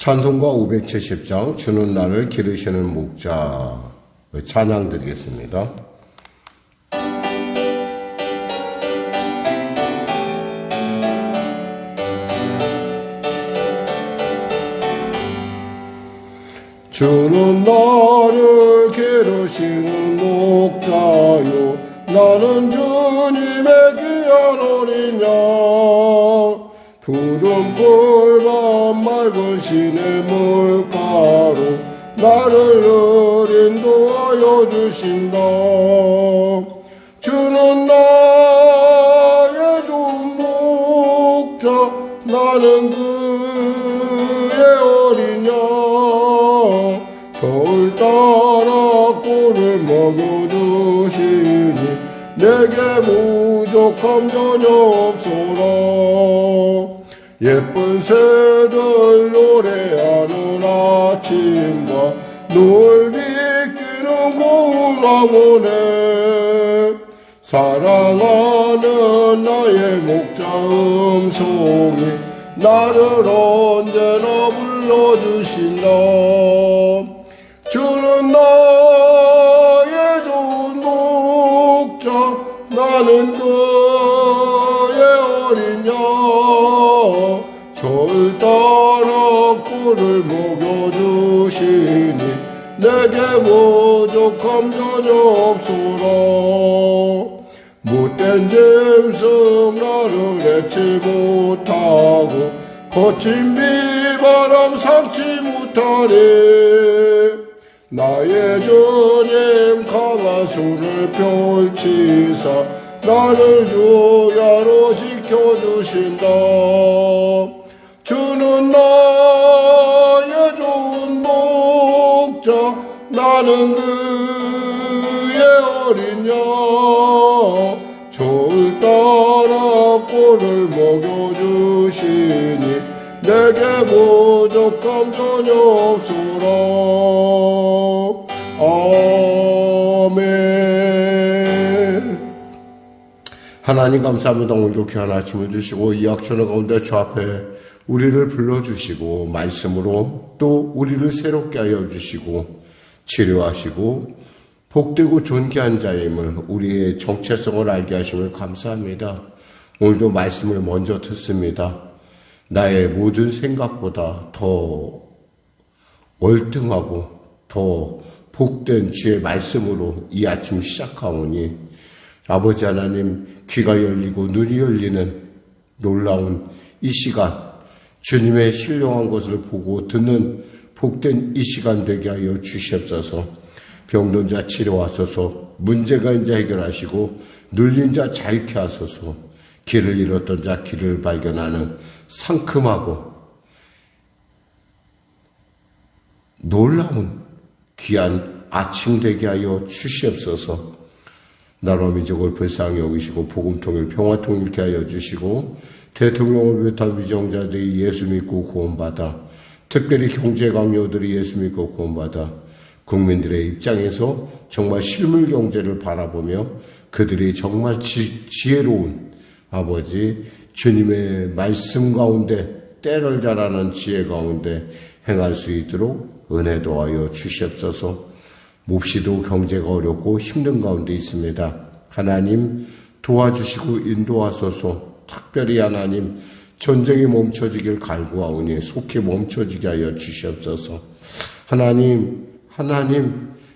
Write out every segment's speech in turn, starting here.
찬송가 570장 주는 나를 기르시는 목자 찬양 드리겠습니다. 주는 나를 기르시는 목자요 나는 주님의 귀한 어린 양 푸른 꿀밤 맑은 시내 물가로 나를 인도하여 주신다. 주는 나의 좋은 목자 나는 그의 어린 양 저울 따라 꿀을 먹여주시니 내게 부족함 전혀 없소라. 예쁜 새들 노래하는 아침과 놀비 끼는 고운 황혼에 사랑하는 나의 목자 음성이 나를 언제나 불러주신다. 주는 나의 좋은 목자 나는 그의 어린 양 저울 따라 꿀을 먹여주시니 내게 부족함 전혀 없소라. 못된 짐승 나를 잊지 못하고 거친 비바람 삼지 못하리. 나의 주님 강한 손을 펼치사 나를 주야로 지켜주신다. 주는 나의 좋은 목자 나는 그의 어린 양 저울 따라 꿀을 먹여주시니 내게 부족함 전혀 없소라. 아멘. 하나님 감사합니다. 오늘도 귀한 아침을 주시고 이 약천의 가운데 주 앞에 우리를 불러주시고 말씀으로 또 우리를 새롭게 하여 주시고 치료하시고 복되고 존귀한 자임을 우리의 정체성을 알게 하심을 감사합니다. 오늘도 말씀을 먼저 듣습니다. 나의 모든 생각보다 더 월등하고 더 복된 주의 말씀으로 이 아침 시작하오니 아버지 하나님 귀가 열리고 눈이 열리는 놀라운 이 시간 주님의 신령한 것을 보고 듣는 복된 이 시간 되게 하여 주시옵소서. 병든 자 치료하소서. 문제가 있는 자 해결하시고 눌린 자 자유케 하소서. 길을 잃었던 자 길을 발견하는 상큼하고 놀라운 귀한 아침 되게 하여 주시옵소서. 나라 민족을 불쌍히 여기시고 복음통일 평화통일케 하여 주시고 대통령을 비롯한 위정자들이 예수 믿고 구원받아 특별히 경제 강요들이 예수 믿고 구원받아 국민들의 입장에서 정말 실물 경제를 바라보며 그들이 정말 지혜로운 아버지 주님의 말씀 가운데 때를 잘하는 지혜 가운데 행할 수 있도록 은혜 도하여 주시옵소서. 몹시도 경제가 어렵고 힘든 가운데 있습니다. 하나님 도와주시고 인도하소서. 특별히 하나님 전쟁이 멈춰지길 갈구하오니 속히 멈춰지게 하여 주시옵소서. 하나님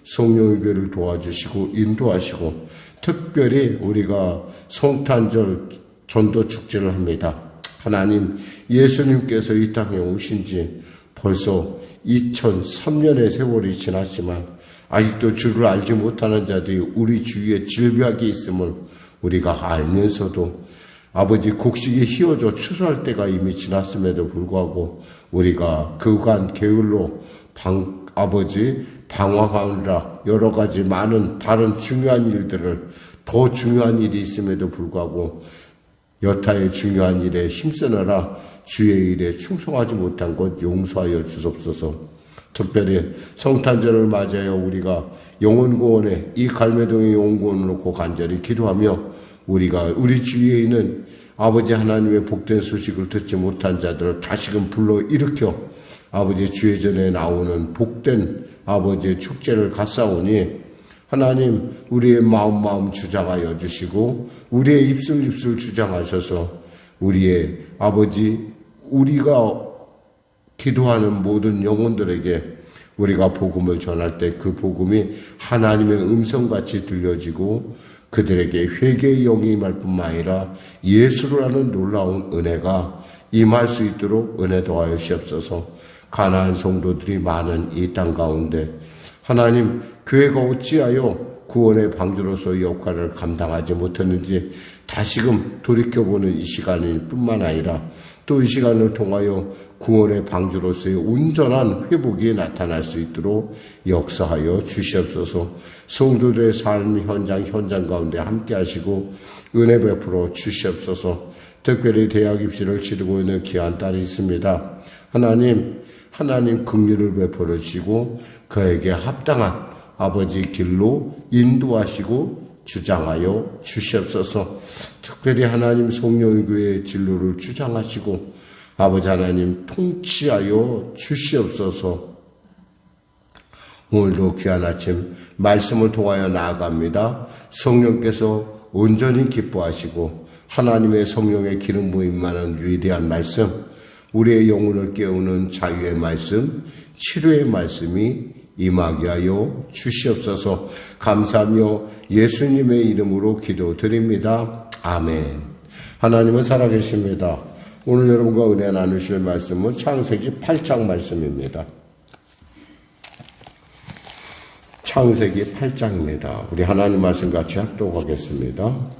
성령의 교회를 도와주시고 인도하시고 특별히 우리가 성탄절 전도 축제를 합니다. 하나님 예수님께서 이 땅에 오신 지 벌써 2003년의 세월이 지났지만 아직도 주를 알지 못하는 자들이 우리 주위에 질비하게 있음을 우리가 알면서도 아버지 곡식이 휘어져 추수할 때가 이미 지났음에도 불구하고 우리가 그간 게을러 아버지 방황하느라 여러 가지 많은 다른 중요한 일들을 더 중요한 일이 있음에도 불구하고 여타의 중요한 일에 힘쓰느라 주의 일에 충성하지 못한 것 용서하여 주옵소서. 특별히 성탄절을 맞이하여 우리가 영혼공원에 이 갈매동의 영혼공원을 놓고 간절히 기도하며 우리가 우리 주위에 있는 아버지 하나님의 복된 소식을 듣지 못한 자들을 다시금 불러 일으켜 아버지 주의 전에 나오는 복된 아버지의 축제를 갖사오니 하나님 우리의 마음 주장하여 주시고 우리의 입술 주장하셔서 우리의 아버지 우리가 기도하는 모든 영혼들에게 우리가 복음을 전할 때 그 복음이 하나님의 음성같이 들려지고 그들에게 회개의 영이 임할 뿐만 아니라 예수를 아는 놀라운 은혜가 임할 수 있도록 은혜 더하여 주시옵소서. 가나안 성도들이 많은 이 땅 가운데 하나님 교회가 어찌하여 구원의 방주로서의 역할을 감당하지 못했는지 다시금 돌이켜보는 이 시간일 뿐만 아니라 또 이 시간을 통하여 구원의 방주로서의 온전한 회복이 나타날 수 있도록 역사하여 주시옵소서. 성도들의 삶 현장 가운데 함께 하시고 은혜 베풀어 주시옵소서. 특별히 대학 입시를 치르고 있는 귀한 딸이 있습니다. 하나님 긍휼을 베풀어 주시고 그에게 합당한 아버지 길로 인도하시고 주장하여 주시옵소서. 특별히 하나님 성령교회의 진로를 주장하시고 아버지 하나님 통치하여 주시옵소서. 오늘도 귀한 아침 말씀을 통하여 나아갑니다. 성령께서 온전히 기뻐하시고 하나님의 성령의 기름 부임만한 위대한 말씀, 우리의 영혼을 깨우는 자유의 말씀, 치료의 말씀이 임하게 하여 주시옵소서. 감사하며 예수님의 이름으로 기도드립니다. 아멘. 하나님은 살아계십니다. 오늘 여러분과 은혜 나누실 말씀은 창세기 8장 말씀입니다. 창세기 8장입니다. 우리 하나님 말씀 같이 합독하겠습니다.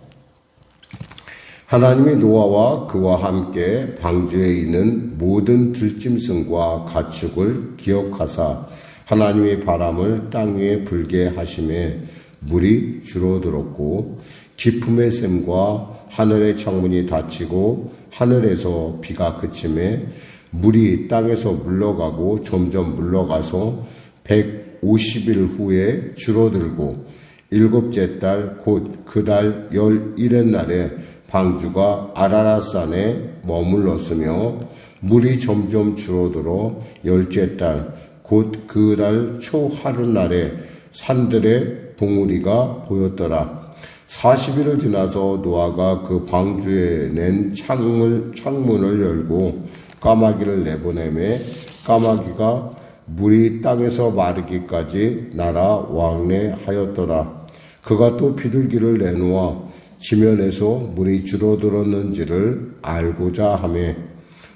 하나님이 노아와 그와 함께 방주에 있는 모든 들짐승과 가축을 기억하사 하나님의 바람을 땅 위에 불게 하심에 물이 줄어들었고 기품의 샘과 하늘의 창문이 닫히고 하늘에서 비가 그침에 물이 땅에서 물러가고 점점 물러가서 150일 후에 줄어들고 일곱째 달 곧 그 달 11의 날에 방주가 아라랏산에 머물렀으며 물이 점점 줄어들어 열째 달 곧 그 달 초 하룻날에 산들의 봉우리가 보였더라. 40일을 지나서 노아가 그 방주에 낸 창문을 열고 까마귀를 내보내매 까마귀가 물이 땅에서 마르기까지 날아 왕래하였더라. 그가 또 비둘기를 내놓아 지면에서 물이 줄어들었는지를 알고자 하매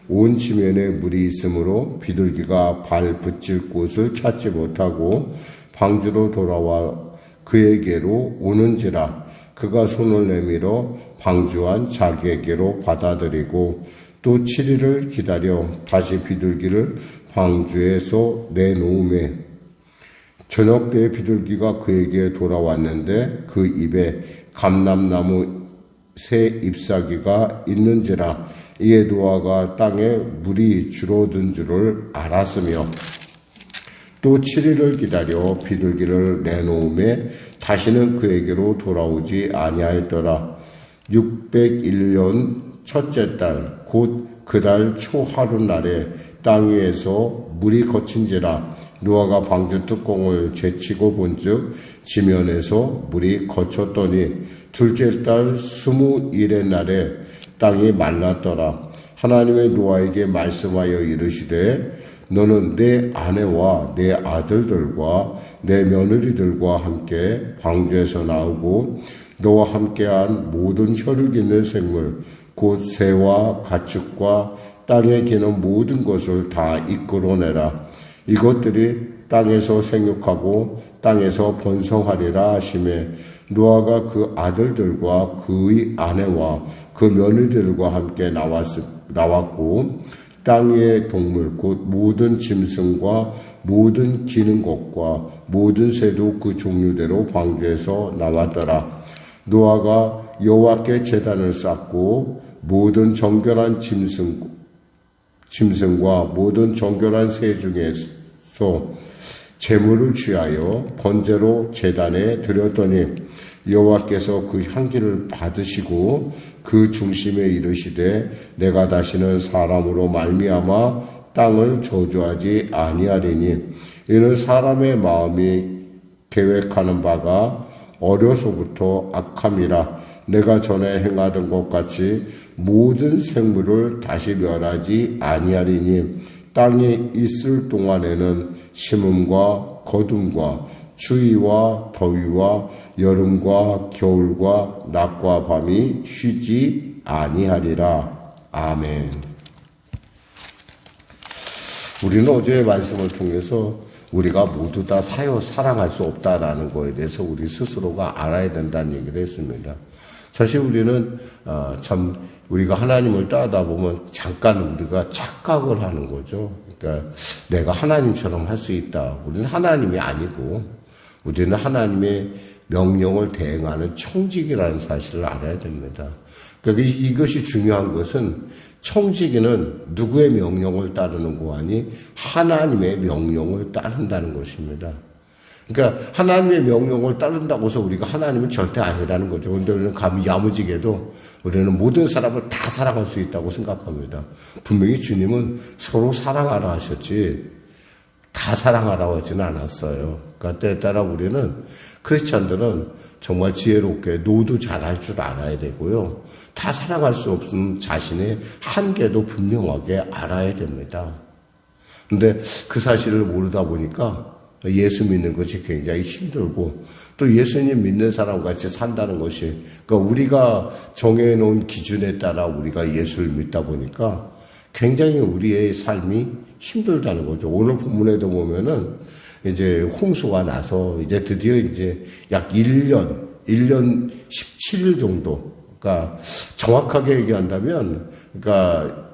온 지면에 물이 있으므로 비둘기가 발 붙일 곳을 찾지 못하고 방주로 돌아와 그에게로 오는지라. 그가 손을 내밀어 방주한 자기에게로 받아들이고 또 7일을 기다려 다시 비둘기를 방주에서 내놓으매 저녁 때에 비둘기가 그에게 돌아왔는데 그 입에 감람나무 새 잎사귀가 있는지라. 이에 노아가 땅에 물이 줄어든 줄을 알았으며 또 7일을 기다려 비둘기를 내놓음에 다시는 그에게로 돌아오지 아니하였더라. 601년 첫째 달 곧 그 달 초 하룻날에 땅 위에서 물이 거친지라. 노아가 방주 뚜껑을 제치고 본즉 지면에서 물이 거쳤더니 둘째 달 21의 날에 땅이 말랐더라. 하나님의 노아에게 말씀하여 이르시되 너는 내 아내와 내 아들들과 내 며느리들과 함께 방주에서 나오고 너와 함께한 모든 혈육 있는 생물 곧 새와 가축과 땅에 기는 모든 것을 다 이끌어내라. 이것들이 땅에서 생육하고 땅에서 번성하리라 하시매 노아가 그 아들들과 그의 아내와 그 며느리들과 함께 나왔고 땅 위의 동물 곧 모든 짐승과 모든 기는 것과 모든 새도 그 종류대로 방주에서 나왔더라. 노아가 여호와께 제단을 쌓고 모든 정결한 짐승과 모든 정결한 새 중에서 제물을 취하여 번제로 제단에 드렸더니 여호와께서 그 향기를 받으시고 그 중심에 이르시되 내가 다시는 사람으로 말미암아 땅을 저주하지 아니하리니 이는 사람의 마음이 계획하는 바가 어려서부터 악함이라. 내가 전에 행하던 것 같이 모든 생물을 다시 멸하지 아니하리니 땅에 있을 동안에는 심음과 거둠과 추위와 더위와 여름과 겨울과 낮과 밤이 쉬지 아니하리라. 아멘. 우리는 어제의 말씀을 통해서 우리가 모두 다 사랑할 수 없다라는 거에 대해서 우리 스스로가 알아야 된다는 얘기를 했습니다. 사실 우리는 참 우리가 하나님을 따르다 보면 잠깐 우리가 착각을 하는 거죠. 그러니까 내가 하나님처럼 할 수 있다. 우리는 하나님이 아니고 우리는 하나님의 명령을 대행하는 청지기라는 사실을 알아야 됩니다. 그러니까 이것이 중요한 것은 청지기는 누구의 명령을 따르는 거 아니 하나님의 명령을 따른다는 것입니다. 그러니까 하나님의 명령을 따른다고 해서 우리가 하나님은 절대 아니라는 거죠. 그런데 우리는 감히 야무지게도 우리는 모든 사람을 다 사랑할 수 있다고 생각합니다. 분명히 주님은 서로 사랑하라 하셨지 다 사랑하라고 하지는 않았어요. 그러니까 때에 따라 우리는 크리스찬들은 정말 지혜롭게 노도 잘할 줄 알아야 되고요. 다 사랑할 수 없는 자신의 한계도 분명하게 알아야 됩니다. 근데 그 사실을 모르다 보니까 예수 믿는 것이 굉장히 힘들고 또 예수님 믿는 사람 같이 산다는 것이 그러니까 우리가 정해놓은 기준에 따라 우리가 예수를 믿다 보니까 굉장히 우리의 삶이 힘들다는 거죠. 오늘 본문에도 보면은 이제 홍수가 나서 이제 드디어 이제 약 1년 17일 정도, 그러니까 정확하게 얘기한다면, 그러니까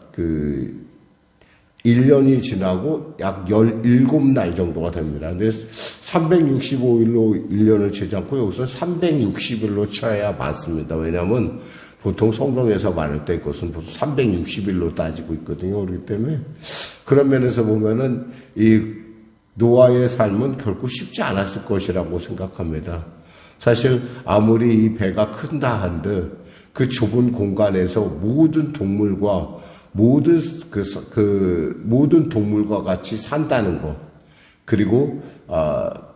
1년이 지나고 약 17날 정도가 됩니다. 근데 365일로 1년을 치지 않고 여기서 360일로 쳐야 맞습니다. 왜냐하면 보통 성경에서 말할 때 그것은 360일로 따지고 있거든요. 그렇기 때문에 그런 면에서 보면은 이 노아의 삶은 결코 쉽지 않았을 것이라고 생각합니다. 사실 아무리 이 배가 큰다 한들 그 좁은 공간에서 모든 동물과 모든 동물과 같이 산다는 것, 그리고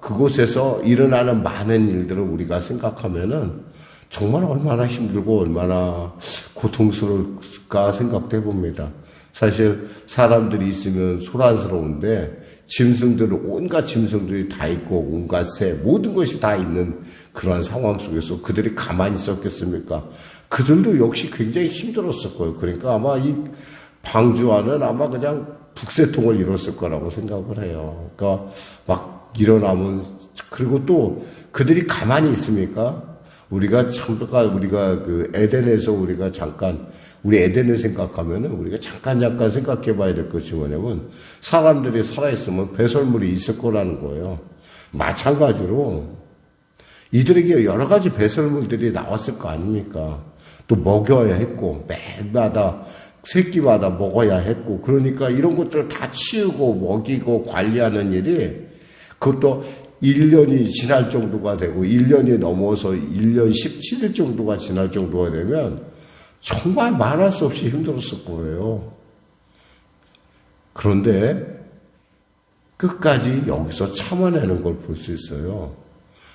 그곳에서 일어나는 많은 일들을 우리가 생각하면은 정말 얼마나 힘들고 얼마나 고통스러울까 생각해 봅니다. 사실 사람들이 있으면 소란스러운데 온갖 짐승들이 다 있고 온갖 새 모든 것이 다 있는 그러한 상황 속에서 그들이 가만히 있었겠습니까? 그들도 역시 굉장히 힘들었을 거예요. 그러니까 아마 이 방주와는 아마 그냥 북새통을 이뤘을 거라고 생각을 해요. 그러니까 막 일어나면, 그리고 또 그들이 가만히 있습니까? 우리가 그 에덴에서 우리 에덴을 생각하면은 우리가 잠깐 생각해 봐야 될 것이 뭐냐면 사람들이 살아있으면 배설물이 있을 거라는 거예요. 마찬가지로 이들에게 여러 가지 배설물들이 나왔을 거 아닙니까? 또 먹여야 했고, 매일마다, 새끼마다 먹어야 했고, 그러니까 이런 것들을 다 치우고, 먹이고, 관리하는 일이, 그것도 1년이 지날 정도가 되고, 1년이 넘어서 1년 17일 정도가 지날 정도가 되면, 정말 말할 수 없이 힘들었을 거예요. 그런데, 끝까지 여기서 참아내는 걸 볼 수 있어요.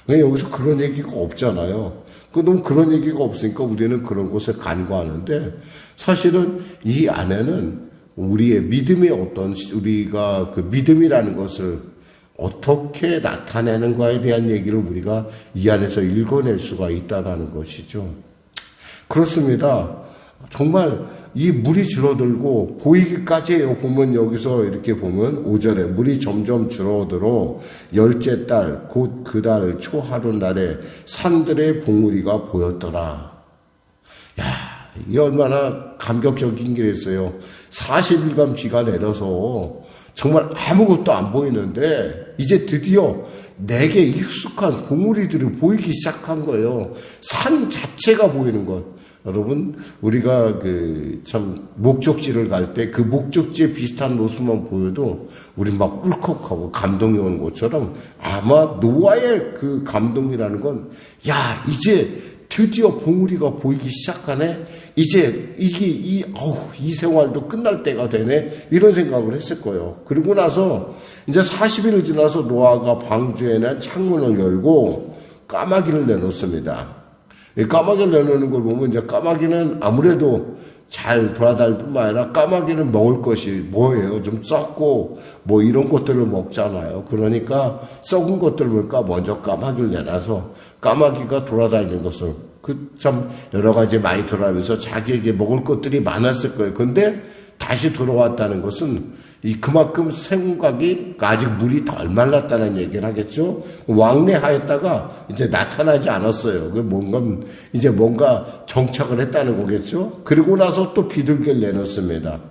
여기서 그런 얘기가 없잖아요. 너무 그런 얘기가 없으니까 우리는 그런 곳에 간과하는데, 사실은 이 안에는 우리의 믿음의 우리가 그 믿음이라는 것을 어떻게 나타내는가에 대한 얘기를 우리가 이 안에서 읽어낼 수가 있다는 것이죠. 그렇습니다. 정말 이 물이 줄어들고 보이기까지 해요. 보면 여기서 이렇게 보면 5절에 물이 점점 줄어들어 10째 달 곧 그 달 초하룻날에 산들의 봉우리가 보였더라. 야, 이게 얼마나 감격적인 길이었어요. 40일간 비가 내려서 정말 아무것도 안 보이는데 이제 드디어 내게 익숙한 봉우리들이 보이기 시작한 거예요. 산 자체가 보이는 것. 여러분, 우리가 참 목적지를 갈 때 그 목적지에 비슷한 모습만 보여도 우리 막 울컥하고 감동이 오는 것처럼 아마 노아의 그 감동이라는 건, 야, 이제 드디어 봉우리가 보이기 시작하네. 이제 이 생활도 끝날 때가 되네. 이런 생각을 했을 거예요. 그리고 나서 이제 40일을 지나서 노아가 방주에는 창문을 열고 까마귀를 내놓습니다. 이 까마귀를 내놓는 걸 보면 이제 까마귀는 아무래도 잘 돌아다닐 뿐만 아니라 까마귀는 먹을 것이 뭐예요? 좀 썩고 뭐 이런 것들을 먹잖아요. 그러니까 썩은 것들을 먹을까 먼저 까마귀를 내놔서 까마귀가 돌아다니는 것을 참 여러 가지 많이 돌아다니면서 자기에게 먹을 것들이 많았을 거예요. 근데 다시 돌아왔다는 것은 그만큼 생각이 아직 물이 덜 말랐다는 얘기를 하겠죠. 왕래하였다가 이제 나타나지 않았어요. 뭔가 정착을 했다는 거겠죠. 그리고 나서 또 비둘기를 내놓습니다.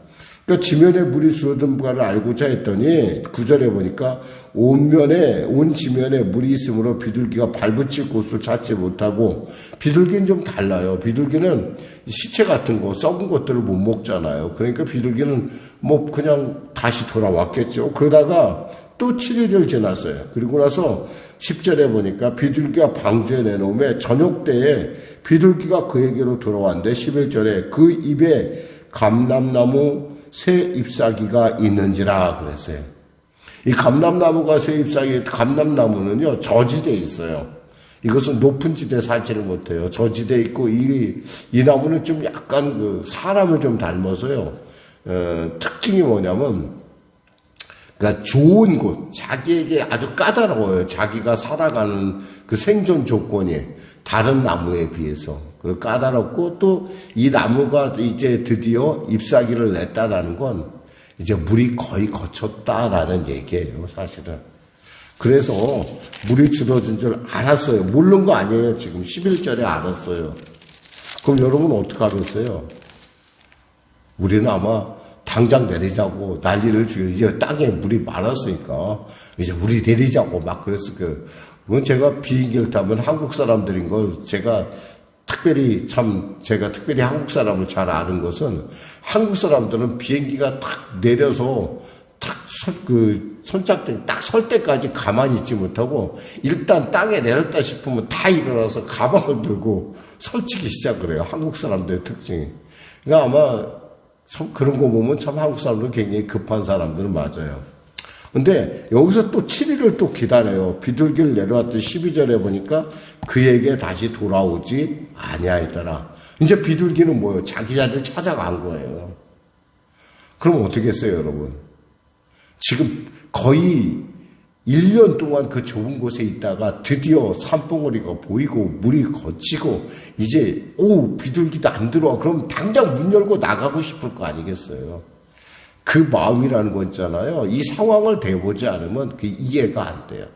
그러니까 지면에 물이 줄어든 바를 알고자 했더니 9절에 보니까 온 지면에 물이 있으므로 비둘기가 발붙일 곳을 찾지 못하고, 비둘기는 좀 달라요. 비둘기는 시체 같은 거 썩은 것들을 못 먹잖아요. 그러니까 비둘기는 뭐 그냥 다시 돌아왔겠죠. 그러다가 또 7일을 지났어요. 그리고 나서 10절에 보니까 비둘기가 방주에 내놓음에 저녁 때에 비둘기가 그에게로 돌아왔는데 11절에 그 입에 감람나무 새 잎사귀가 있는지라 그랬어요. 이 감람나무가 새 잎사귀, 감람나무는요, 저지대에 있어요. 이것은 높은 지대에 살지를 못해요. 저지대에 있고, 이 나무는 좀 약간 사람을 좀 닮아서요. 특징이 뭐냐면, 그러니까 좋은 곳, 자기에게 아주 까다로워요. 자기가 살아가는 그 생존 조건이 다른 나무에 비해서. 그리고 까다롭고, 또 이 나무가 이제 드디어 잎사귀를 냈다라는 건 이제 물이 거의 거쳤다라는 얘기예요, 사실은. 그래서 물이 줄어든 줄 알았어요. 모르는 거 아니에요. 지금 11절에 알았어요. 그럼 여러분 어떻게 알았어요? 우리는 아마 당장 내리자고 난리를 주고, 이제 땅에 물이 말았으니까 이제 우리 내리자고 막 그랬을 거예요. 그건 제가 비행기를 타면 한국 사람들인 걸 제가 특별히 한국 사람을 잘 아는 것은, 한국 사람들은 비행기가 탁 내려서 손짝대기 딱 설 때까지 가만히 있지 못하고 일단 땅에 내렸다 싶으면 다 일어나서 가방을 들고 설치기 시작을 해요. 한국 사람들의 특징이. 그러니까 아마 참 그런 거 보면 참 한국 사람들은 굉장히 급한 사람들은 맞아요. 근데 여기서 또 7일을 또 기다려요. 비둘기를 내려왔더니 12절에 보니까 그에게 다시 돌아오지 아니하였더라. 이제 비둘기는 뭐예요? 자기 자리를 찾아간 거예요. 그럼 어떻게 했어요, 여러분? 지금 거의 1년 동안 그 좁은 곳에 있다가 드디어 산봉우리가 보이고 물이 거치고 이제 비둘기도 안 들어와. 그럼 당장 문 열고 나가고 싶을 거 아니겠어요? 그 마음이라는 거 있잖아요. 이 상황을 대보지 않으면 그 이해가 안 돼요.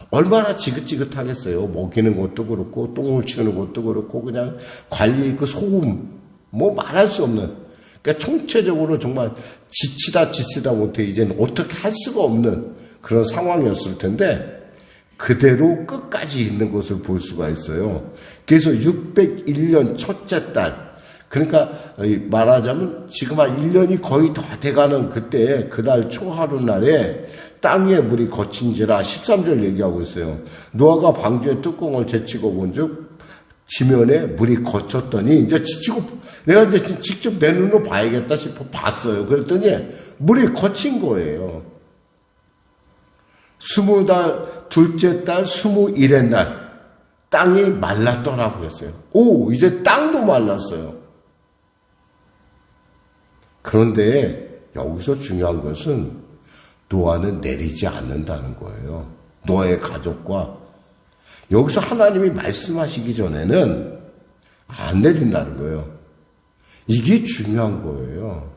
얼마나 지긋지긋하겠어요. 먹이는 것도 그렇고 똥을 치우는 것도 그렇고 그냥 관리 소음 뭐 말할 수 없는, 그러니까 총체적으로 정말 지치다 못해 이제는 어떻게 할 수가 없는 그런 상황이었을 텐데 그대로 끝까지 있는 것을 볼 수가 있어요. 그래서 601년 첫째 달, 그러니까 말하자면 지금 한 1년이 거의 다 돼가는 그때 그날 초하루날에 땅 위에 물이 거친지라 13절 얘기하고 있어요. 노아가 방주의 뚜껑을 제치고 본즉 지면에 물이 거쳤더니 이제 내가 이제 직접 내 눈으로 봐야겠다 싶어 봤어요. 그랬더니 물이 거친 거예요. 20달, 둘째 달, 21의 날 땅이 말랐더라고 했어요. 이제 땅도 말랐어요. 그런데 여기서 중요한 것은 노아는 내리지 않는다는 거예요. 노아의 가족과 여기서 하나님이 말씀하시기 전에는 안 내린다는 거예요. 이게 중요한 거예요.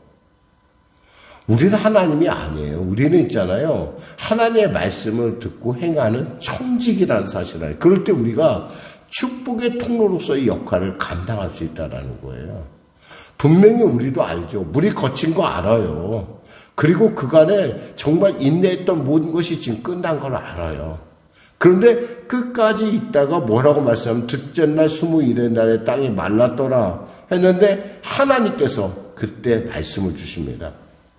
우리는 하나님이 아니에요. 우리는 있잖아요. 하나님의 말씀을 듣고 행하는 청직이라는 사실을. 그럴 때 우리가 축복의 통로로서의 역할을 감당할 수 있다는 거예요. 분명히 우리도 알죠. 물이 거친 거 알아요. 그리고 그간에 정말 인내했던 모든 것이 지금 끝난 걸 알아요. 그런데 끝까지 있다가 뭐라고 말씀하면 둘째 날 21의 날에 땅이 말랐더라 했는데 하나님께서 그때 말씀을 주십니다.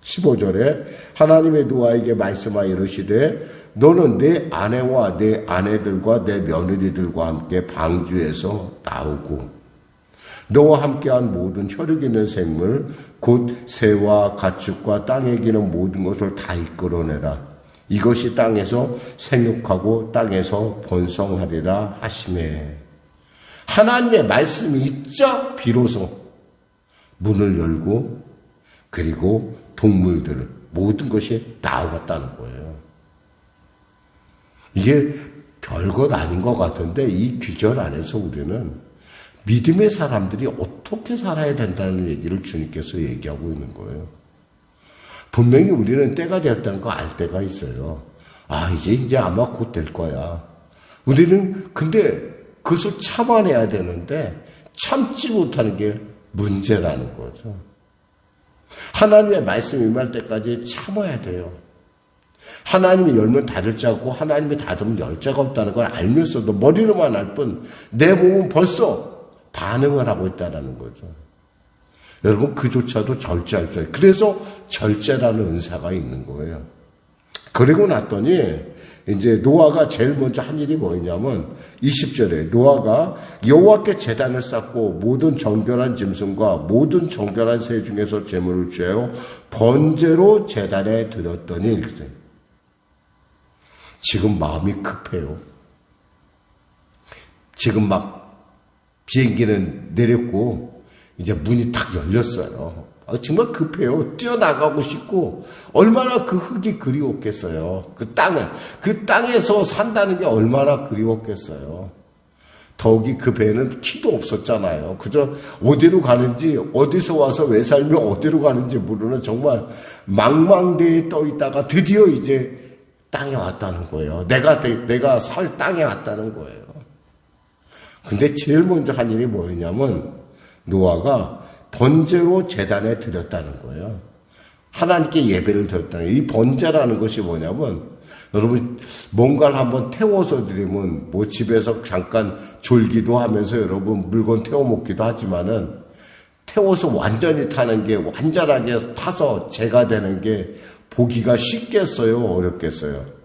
15절에 하나님의 노아에게 말씀하여 이르시되 너는 내 아내와 내 아내들과 내 며느리들과 함께 방주에서 나오고 너와 함께한 모든 혈육 있는 생물 곧 새와 가축과 땅에 기는 모든 것을 다 이끌어내라. 이것이 땅에서 생육하고 땅에서 번성하리라 하시매. 하나님의 말씀이 있자 비로소 문을 열고 그리고 동물들 모든 것이 나오갔다는 거예요. 이게 별것 아닌 것 같은데 이 귀절 안에서 우리는 믿음의 사람들이 어떻게 살아야 된다는 얘기를 주님께서 얘기하고 있는 거예요. 분명히 우리는 때가 되었다는 거 알 때가 있어요. 아, 이제 아마 곧 될 거야. 우리는 근데 그것을 참아내야 되는데 참지 못하는 게 문제라는 거죠. 하나님의 말씀이 임할 때까지 참아야 돼요. 하나님이 열면 닫을 자 없고 하나님이 닫으면 열 자가 없다는 걸 알면서도 머리로만 알 뿐 내 몸은 벌써 반응을 하고 있다는 거죠. 여러분 그조차도 절제할 줄. 그래서 절제라는 은사가 있는 거예요. 그리고 났더니 이제 노아가 제일 먼저 한 일이 뭐였냐면 20절에 노아가 여호와께 제단을 쌓고 모든 정결한 짐승과 모든 정결한 새 중에서 제물을 취하여 번제로 제단에 드렸더니 이렇게 지금 마음이 급해요. 지금 막 비행기는 내렸고 이제 문이 탁 열렸어요. 정말 급해요. 뛰어나가고 싶고 얼마나 그 흙이 그리웠겠어요. 그 땅에서 산다는 게 얼마나 그리웠겠어요. 더욱이 그 배는 키도 없었잖아요. 그저 어디로 가는지 어디서 와서 왜 살며 어디로 가는지 모르는 정말 망망대에 떠 있다가 드디어 이제 땅에 왔다는 거예요. 내가 살 땅에 왔다는 거예요. 근데 제일 먼저 한 일이 뭐였냐면 노아가 번제로 제단에 드렸다는 거예요. 하나님께 예배를 드렸다는 거예요. 이 번제라는 것이 뭐냐면 여러분 뭔가를 한번 태워서 드리면 뭐 집에서 잠깐 졸기도 하면서 여러분 물건 태워 먹기도 하지만은 태워서 완전히 타는 게 완전하게 타서 재가 되는 게 보기가 쉽겠어요? 어렵겠어요?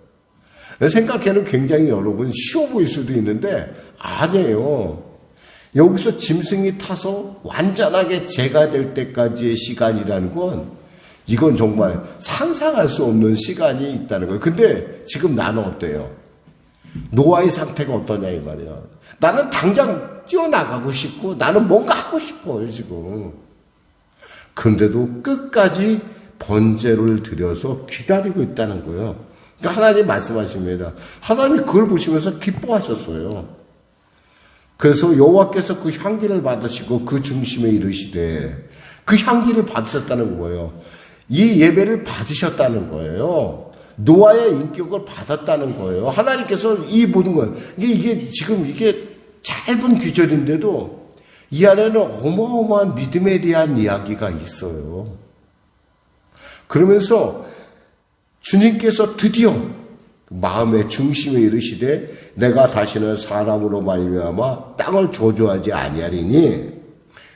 생각해는 굉장히 여러분 쉬워 보일 수도 있는데 아니에요. 여기서 짐승이 타서 완전하게 재가 될 때까지의 시간이라는 건 이건 정말 상상할 수 없는 시간이 있다는 거예요. 근데 지금 나는 어때요? 노아의 상태가 어떠냐 이 말이야. 나는 당장 뛰어나가고 싶고 나는 뭔가 하고 싶어요 지금. 그런데도 끝까지 번제를 드려서 기다리고 있다는 거예요. 그러니까 하나님 말씀하십니다. 하나님이 그걸 보시면서 기뻐하셨어요. 그래서 여호와께서 그 향기를 받으시고 그 중심에 이르시되 그 향기를 받으셨다는 거예요. 이 예배를 받으셨다는 거예요. 노아의 인격을 받았다는 거예요. 하나님께서 이 모든 걸 이게 지금 이게 짧은 귀절인데도 이 안에는 어마어마한 믿음에 대한 이야기가 있어요. 그러면서 주님께서 드디어 마음의 중심에 이르시되 내가 다시는 사람으로 말미암아 땅을 저주하지 아니하리니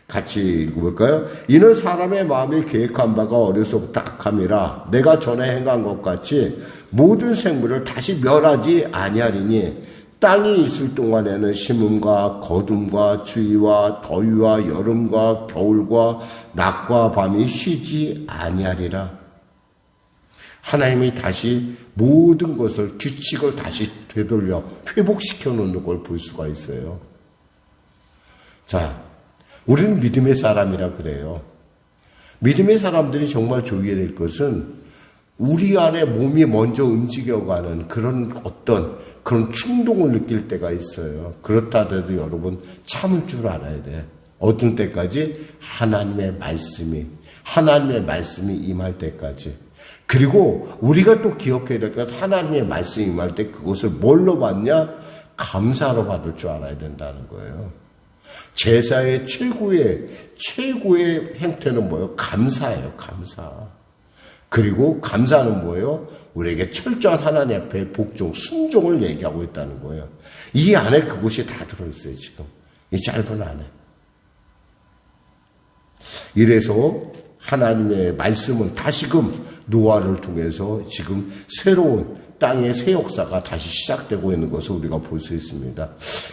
같이 읽어볼까요? 이는 사람의 마음이 계획한 바가 어려서부터 악함이라 내가 전에 행한 것 같이 모든 생물을 다시 멸하지 아니하리니 땅이 있을 동안에는 심음과 거둠과 주의와 더위와 여름과 겨울과 낮과 밤이 쉬지 아니하리라. 하나님이 다시 모든 것을 규칙을 다시 되돌려 회복시켜 놓는 걸 볼 수가 있어요. 자, 우리는 믿음의 사람이라 그래요. 믿음의 사람들이 정말 조기에 될 것은 우리 안에 몸이 먼저 움직여가는 그런 충동을 느낄 때가 있어요. 그렇다 하더라도 여러분 참을 줄 알아야 돼. 어떤 때까지? 하나님의 말씀이 임할 때까지. 그리고 우리가 또 기억해야 될 것은 하나님의 말씀이 임할 때 그것을 뭘로 받냐? 감사로 받을 줄 알아야 된다는 거예요. 제사의 최고의 행태는 뭐예요? 감사예요. 감사. 그리고 감사는 뭐예요? 우리에게 철저한 하나님 앞에 복종, 순종을 얘기하고 있다는 거예요. 이 안에 그것이 다 들어있어요. 지금 이 짧은 안에. 이래서 하나님의 말씀은 다시금 노아를 통해서 지금 새로운 땅의 새 역사가 다시 시작되고 있는 것을 우리가 볼 수 있습니다.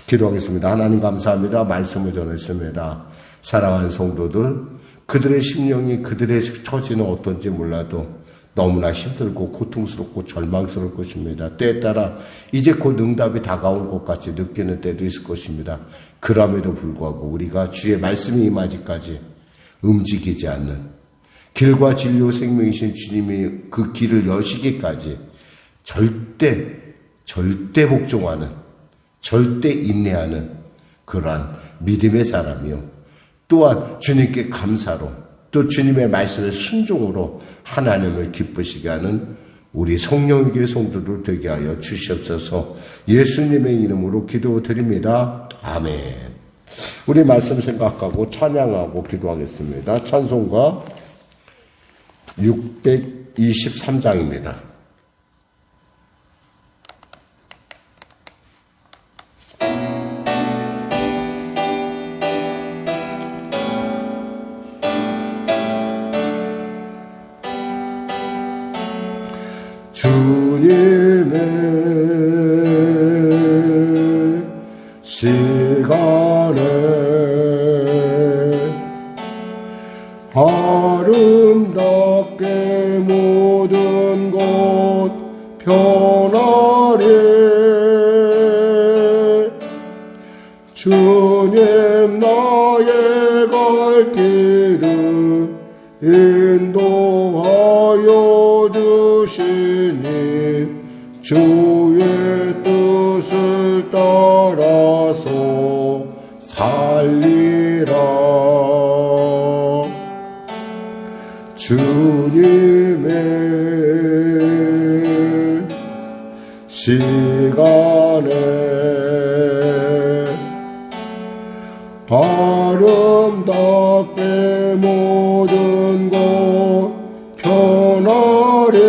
기도하겠습니다. 하나님 감사합니다. 말씀을 전했습니다. 사랑하는 성도들, 그들의 심령이 그들의 처지는 어떤지 몰라도 너무나 힘들고 고통스럽고 절망스러울 것입니다. 때에 따라 이제 곧 응답이 다가올 것 같이 느끼는 때도 있을 것입니다. 그럼에도 불구하고 우리가 주의 말씀이 임하기까지 움직이지 않는, 길과 진리와 생명이신 주님이 그 길을 여시기까지 절대 복종하는, 절대 인내하는 그러한 믿음의 사람이요, 또한 주님께 감사로, 또 주님의 말씀에 순종으로 하나님을 기쁘시게 하는 우리 성령의 성도들 되게 하여 주시옵소서. 예수님의 이름으로 기도드립니다. 아멘. 우리 말씀 생각하고 찬양하고 기도하겠습니다. 찬송가 623장입니다. 주님의 시간에 아름답게 모든 것 변하리. 주님 나의 갈 길을 인도하여 주시니 주의 뜻을 따라서 살리라. 주님의 시간에 아름답게 모든 것 변하리.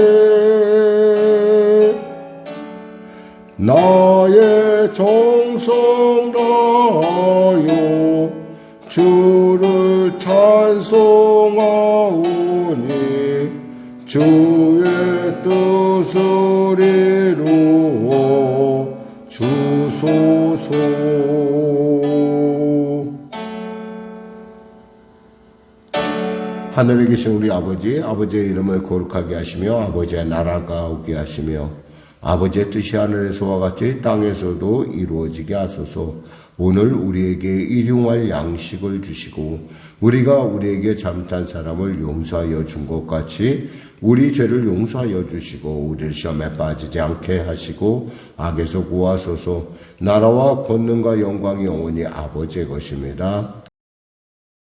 나의 정성 다하여 주를 찬송하오니 주의 뜻을 이루어 주소서. 하늘에 계신 우리 아버지, 아버지의 이름을 거룩하게 하시며 아버지의 나라가 오게 하시며 아버지의 뜻이 하늘에서와 같이 땅에서도 이루어지게 하소서. 오늘 우리에게 일용할 양식을 주시고 우리가 우리에게 잘못한 사람을 용서하여 준 것 같이 우리 죄를 용서하여 주시고 우리를 시험에 빠지지 않게 하시고 악에서 구하소서. 나라와 권능과 영광이 영원히 아버지의 것입니다.